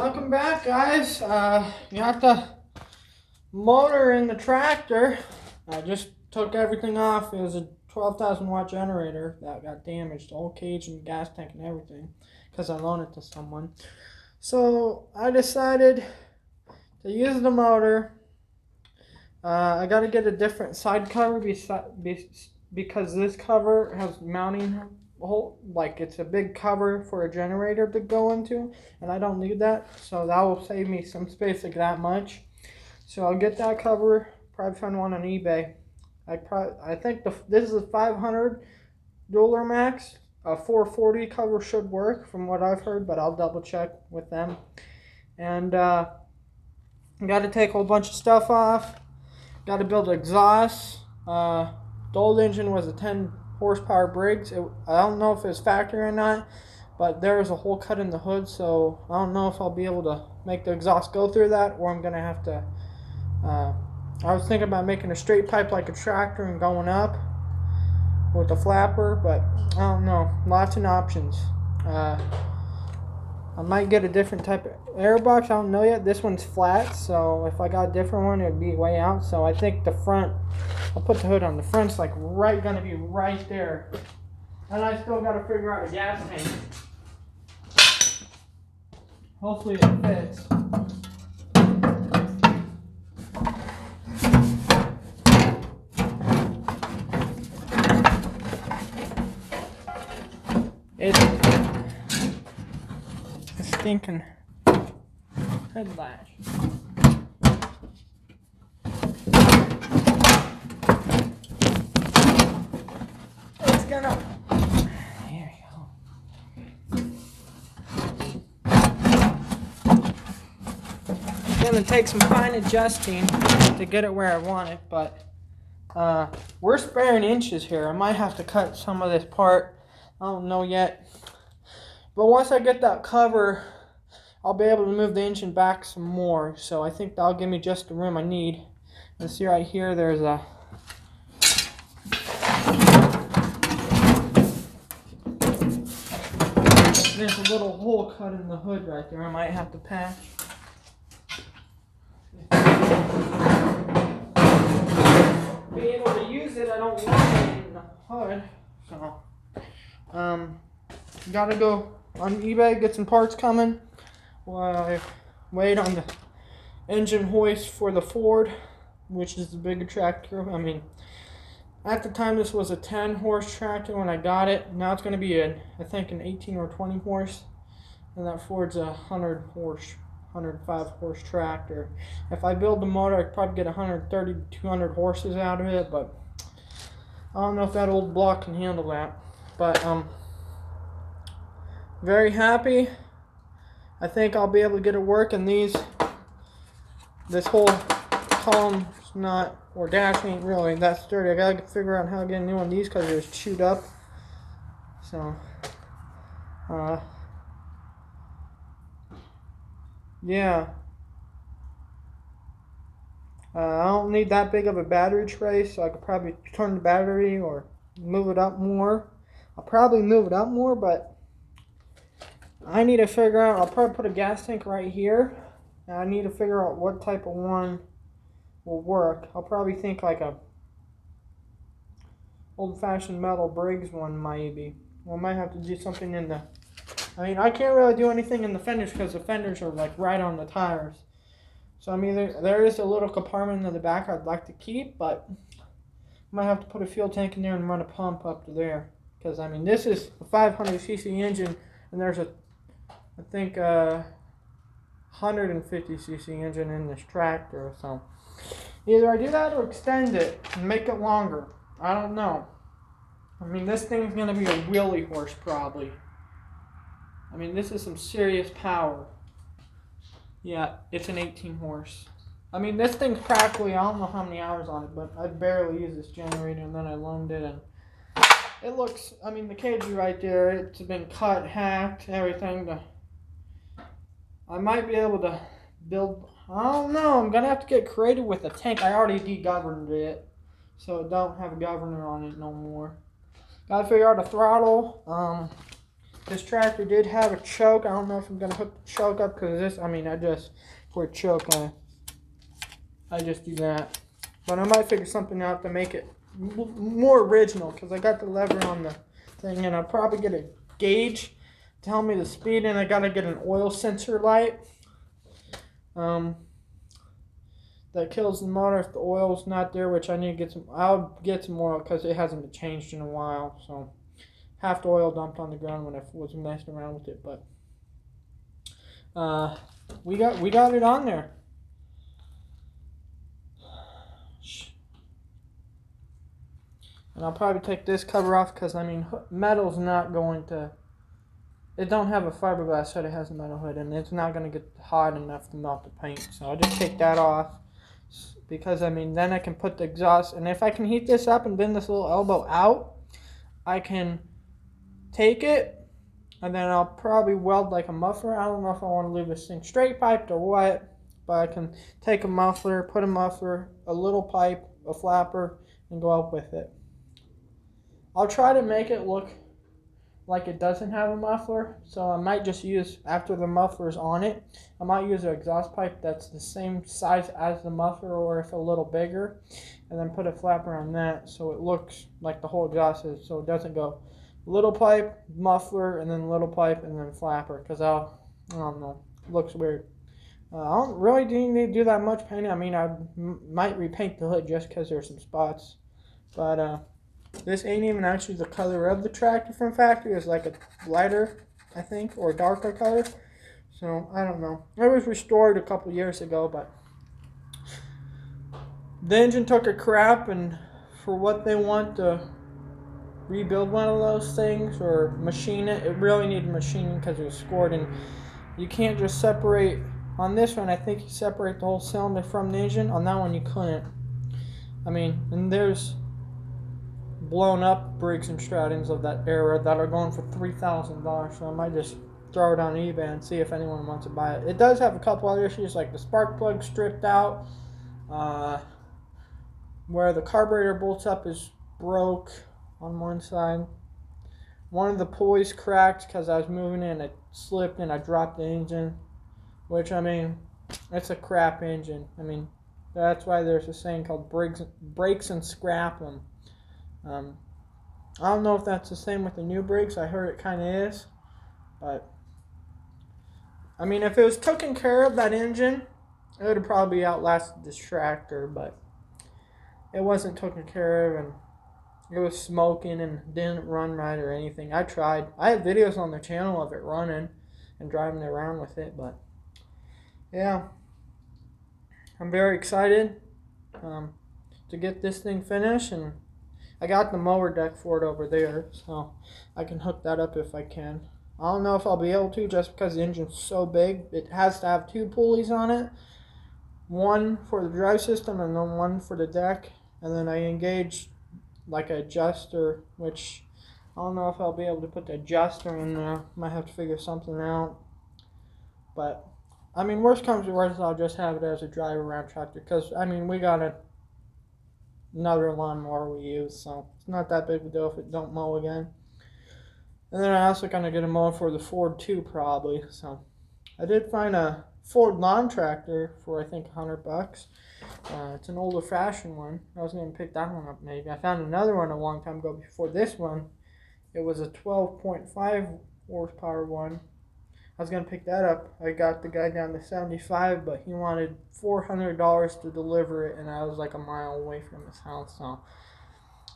Welcome back, guys. Got the motor in the tractor. I just took everything off. It was a 12,000 watt generator that got damaged, the whole cage and the gas tank and everything, because I loaned it to someone. So I decided to use the motor. I got to get a different side cover because this cover has mounting hole, like it's a big cover for a generator to go into, and I don't need that, so that will save me some space, like that much. So I'll get that cover. Probably find one on eBay. I think this is a 500 Dueler Max. A 440 cover should work from what I've heard, but I'll double check with them. And got to take a whole bunch of stuff off. Got to build exhaust. The old engine was a 10 horsepower Briggs. I don't know if it's factory or not, but there was a hole cut in the hood, so I don't know if I'll be able to make the exhaust go through that, or I'm going to have to... I was thinking about making a straight pipe like a tractor and going up with a flapper, but I don't know. Lots of options. I might get a different type of air box. I don't know yet. This one's flat, so if I got a different one, it would be way out. So I think the front, I'll put the hood on. The front's like going to be right there. And I still got to figure out a gas tank. Hopefully it fits. It's a stinking head latch. It's gonna. Here we go. It's gonna take some fine adjusting to get it where I want it, but we're sparing inches here. I might have to cut some of this part. I don't know yet. But once I get that cover, I'll be able to move the engine back some more. So I think that'll give me just the room I need. And see right here, there's a little hole cut in the hood right there. I might have to patch. Be able to use it, I don't want it in the hood. So gotta go on eBay, get some parts coming while I wait on the engine hoist for the Ford, which is the bigger tractor. I mean, at the time this was a 10 horse tractor when I got it. Now it's going to be I think an 18 or 20 horse, and that Ford's a 100 horse, 105 horse tractor. If I build the motor, I could probably get 130 to 200 horses out of it, but I don't know if that old block can handle that. But very happy. I think I'll be able to get it working. This whole column's not, or dash ain't really that sturdy. I gotta figure out how to get a new one of these because they're chewed up. So yeah. I don't need that big of a battery tray, so I could probably turn the battery or move it up more. I'll probably move it up more, but I need to figure out, I'll probably put a gas tank right here. And I need to figure out what type of one will work. I'll probably think like a old-fashioned metal Briggs one maybe. I might have to do something in the, I mean, I can't really do anything in the fenders because the fenders are like right on the tires. So I mean, there is a little compartment in the back I'd like to keep, but I might have to put a fuel tank in there and run a pump up to there. Because I mean, this is a 500cc engine, and there's a, I think, 150cc engine in this tractor. So either I do that or extend it and make it longer. I don't know. I mean, this thing's going to be a wheelie horse probably. I mean, this is some serious power. Yeah, it's an 18 horse. I mean, this thing's practically, I don't know how many hours on it, but I barely use this generator, and then I loaned it, and it looks, I mean, the cage right there, it's been cut, hacked, everything. I might be able to build, I don't know, I'm going to have to get creative with the tank. I already de-governed it, so it don't have a governor on it no more. Got to figure out a throttle. This tractor did have a choke. I don't know if I'm gonna hook the choke up because this. I mean, for a choke, I just do that. But I might figure something out to make it more original because I got the lever on the thing, and I'll probably get a gauge to tell me the speed, and I gotta get an oil sensor light. That kills the motor if the oil's not there, which I need to get some. I'll get some oil because it hasn't been changed in a while. So half the oil dumped on the ground when I was messing around with it, but we got it on there. And I'll probably take this cover off because I mean metal's not going to. It don't have a fiberglass hood. It has a metal hood, and it's not going to get hot enough to melt the paint. So I'll just take that off. Because I mean then I can put the exhaust, and if I can heat this up and bend this little elbow out, I can take it and then I'll probably weld like a muffler. I don't know if I want to leave this thing straight piped or what, but I can take a muffler, put a muffler, a little pipe, a flapper, and go up with it. I'll try to make it look like it doesn't have a muffler, so I might just use, after the muffler's on it, I might use an exhaust pipe that's the same size as the muffler or if a little bigger, and then put a flapper on that so it looks like the whole exhaust is, so it doesn't go little pipe, muffler, and then little pipe, and then flapper, because I don't know, it looks weird. I don't really need to do that much painting. I mean, I might repaint the hood just because there's some spots, but this ain't even actually the color of the tractor from factory. It's like a lighter, I think, or darker color. So, I don't know. It was restored a couple years ago, but the engine took a crap, and for what they want to rebuild one of those things or machine it, it really needed machining because it was scored, and you can't just separate. On this one, I think you separate the whole cylinder from the engine. On that one, you couldn't. I mean, and there's blown up Briggs and Strattons of that era that are going for $3,000, so I might just throw it on eBay and see if anyone wants to buy it. It does have a couple other issues, like the spark plug stripped out, where the carburetor bolts up is broke on one side. One of the pulleys cracked because I was moving it and it slipped and I dropped the engine, which, I mean, it's a crap engine. I mean, that's why there's a saying called breaks and scrap them. I don't know if that's the same with the new Briggs. I heard it kind of is. But, I mean, if it was taken care of, that engine, it would have probably outlasted this tractor. But it wasn't taken care of, and it was smoking and didn't run right or anything. I tried. I have videos on the channel of it running and driving around with it. But, yeah, I'm very excited to get this thing finished, and I got the mower deck for it over there, so I can hook that up if I can. I don't know if I'll be able to just because the engine's so big. It has to have two pulleys on it. One for the drive system and then one for the deck. And then I engage like an adjuster, which I don't know if I'll be able to put the adjuster in there. Might have to figure something out. But, I mean, worst comes to worst, I'll just have it as a drive around tractor. Because, I mean, we got another lawnmower we use, so it's not that big of a deal if it don't mow again. And then I also gonna get a mower for the Ford too, probably. So I did find a Ford lawn tractor for I think $100. It's an older fashioned one. I was gonna pick that one up maybe. I found another one a long time ago before this one. It was a 12.5 horsepower one. I was gonna pick that up. I got the guy down to 75, but he wanted $400 to deliver it, and I was like a mile away from his house. So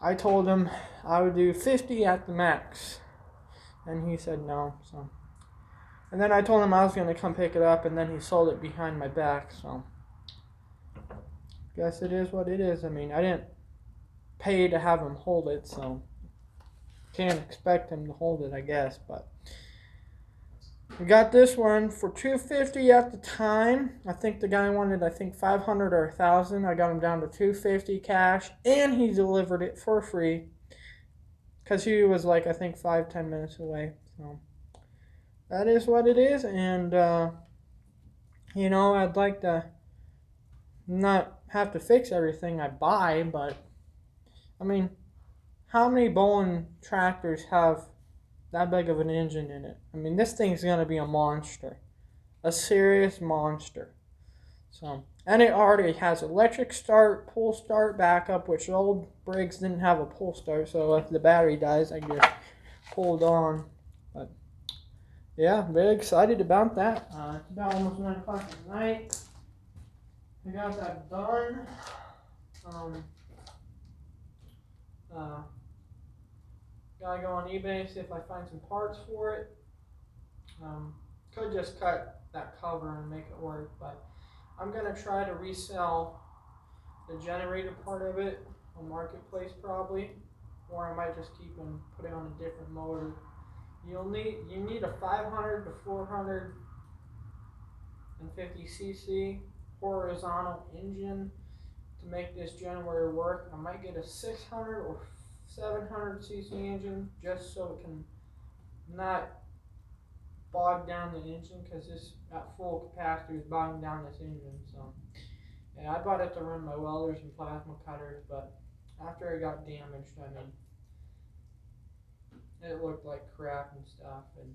I told him I would do 50 at the max, and he said no. So, and then I told him I was gonna come pick it up, and then he sold it behind my back. So guess it is what it is. I mean, I didn't pay to have him hold it, so can't expect him to hold it, I guess, but. We got this one for $250 at the time. I think the guy wanted, $500 or $1,000. I got him down to $250 cash, and he delivered it for free because he was 5-10 minutes away. So that is what it is, and I'd like to not have to fix everything I buy, but I mean, how many Bolin tractors have that big of an engine in it. I mean, this thing's gonna be a monster, a serious monster. So, and it already has electric start, pull start, backup, which the old Briggs didn't have a pull start. So if the battery dies, I just pulled on. But yeah, very excited about that. It's about almost 9 o'clock at night. I got that done. Uh, Gotta go on eBay, see if I find some parts for it. Could just cut that cover and make it work, but I'm gonna try to resell the generator part of it on Marketplace probably, or I might just keep and put it on a different motor. You need a 500 to 450 cc horizontal engine to make this generator work. I might get a 600 or 700 cc engine just so it can not bog down the engine, because this at full capacity is bogging down this engine. So yeah, I bought it to run my welders and plasma cutters, but after it got damaged, I mean, it looked like crap and stuff, and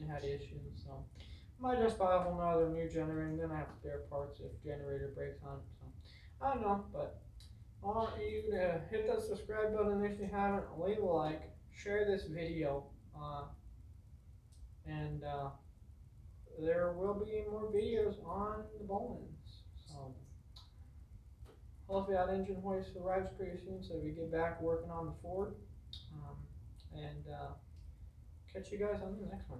it had issues. So I might just buy a whole nother new generator, and then I have spare parts if generator breaks on it. So I don't know, but I want you to hit that subscribe button if you haven't, leave a like, share this video, and there will be more videos on the Bowmans. So hopefully that engine hoist arrives pretty soon so we get back working on the Ford. And catch you guys on the next one.